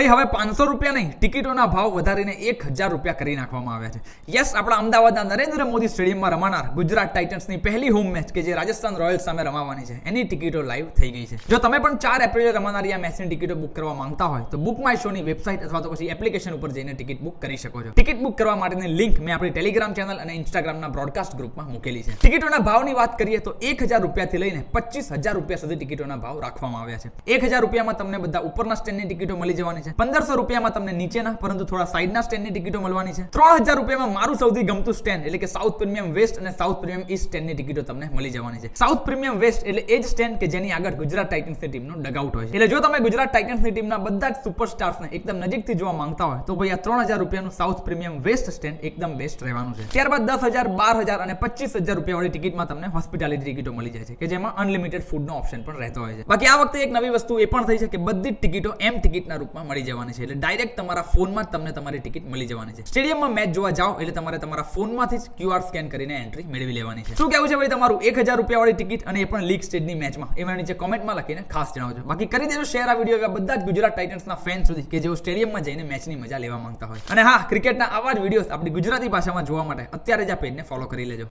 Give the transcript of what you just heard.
ભાઈ હવે 500 રૂપિયા નહીં, ટિકિટોના ભાવ વધારીને 1000 રૂપિયા કરી નાખવામાં આવ્યા છે. યસ, આપણા અમદાવાદના નરેન્દ્ર મોદી સ્ટેડિયમમાં રમાનાર ગુજરાત ટાઇટન્સની પહેલી હોમ મેચ કે જે રાજસ્થાન રોયલ્સ સામે રમાવાની છે, એની ટિકિટો લાઈવ થઈ ગઈ છે. જો તમે પણ 4 એપ્રિલે રમાનારી આ મેચની ટિકિટો બુક કરવા માંગતા હોય તો બુક માય શોની વેબસાઇટ અથવા તો પછી એપ્લિકેશન ઉપર જઈને ટિકિટ બુક કરી શકો છો. ટિકિટ બુક કરવા માટેની લિંક મેં આપણી ટેલિગ્રામ ચેનલ અને ઇન્સ્ટાગ્રામના બ્રોડકાસ્ટ ગ્રુપમાં મૂકેલી છે. ટિકિટોના ભાવની વાત કરીએ તો 1000 રૂપિયાથી લઈને 25000 રૂપિયા સુધી ટિકિટોના ભાવ રાખવામાં આવ્યા છે. 1000 રૂપિયામાં તમને બધા ઉપરના સ્ટેન્ડની ટિકિટો મળી જવાની છે. 1500 રૂપિયામાં તમને નીચેના પરંતુ થોડા સાઈડના સ્ટેન્ડની ટિકિટો મળવાની છે. 3000 રૂપિયામાં મારું સૌથી ગમતું સ્ટેન્ડ એટલે કે સાઉથ પ્રીમિયમ વેસ્ટ અને સાઉથ પ્રીમિયમ ઈસ્ટ સ્ટેન્ડની ટિકિટો તમને મળી જવાની છે. સાઉથ પ્રીમિયમ વેસ્ટ એટલે એ જ સ્ટેન્ડ કે જેની આગળ ગુજરાત ટાઇટન્સની ટીમનો ડગઆઉટ હોય છે. એટલે જો તમે ગુજરાત ટાઇટન્સની ટીમના બધા જ સુપરસ્ટાર્સને એકદમ નજીકથી જોવા માંગતા હોય તો ભાઈ આ 3000 રૂપિયાનું સાઉથ પ્રીમિયમ વેસ્ટ સ્ટેન્ડ એકદમ બેસ્ટ રહેવાનું છે. ત્યારબાદ 10000, 12000 અને 25000 રૂપિયા વાળી ટિકિટમાં તમને હોસ્પિટાલિટી ટિકિટો મળી જાય છે કે જેમાં અનલિમિટેડ ફૂડનો ઓપ્શન પણ રહેતો હોય છે. બાકી આ વખતે એક નવી વસ્તુ એ પણ થઈ છે કે બધી જ ટિકિટો એમ ટિકિટના રૂપમાં મળી જવાની છે. એટલે ડાયરેક્ટ તમારા ફોનમાં જ તમને તમારી ટિકિટ મળી જવાની છે. સ્ટેડિયમમાં મેચ જોવા જાઓ એટલે તમારે તમારા ફોનમાંથી જ QR સ્કેન કરીને એન્ટ્રી મેળવી લેવાની છે. શું કહેવું છે ભાઈ તમારું 1000 રૂપિયા વાળી ટિકિટ અને એ પણ લીગ સ્ટેજની મેચમાં? એ મને નીચે કોમેન્ટમાં લખીને ખાસ જણાવજો. બાકી કરી દેજો શેર આ વિડીયો બધા જ ગુજરાત ટાઇટન્સના ફેન સુધી કે જેઓ સ્ટેડિયમમાં જઈને મેચની મજા લેવા માંગતા હોય. અને હા, ક્રિકેટના આવા જ વિડીયોઝ આપણી ગુજરાતી ભાષામાં જોવા માટે અત્યારે જ આ પેજને ફોલો કરી લેજો.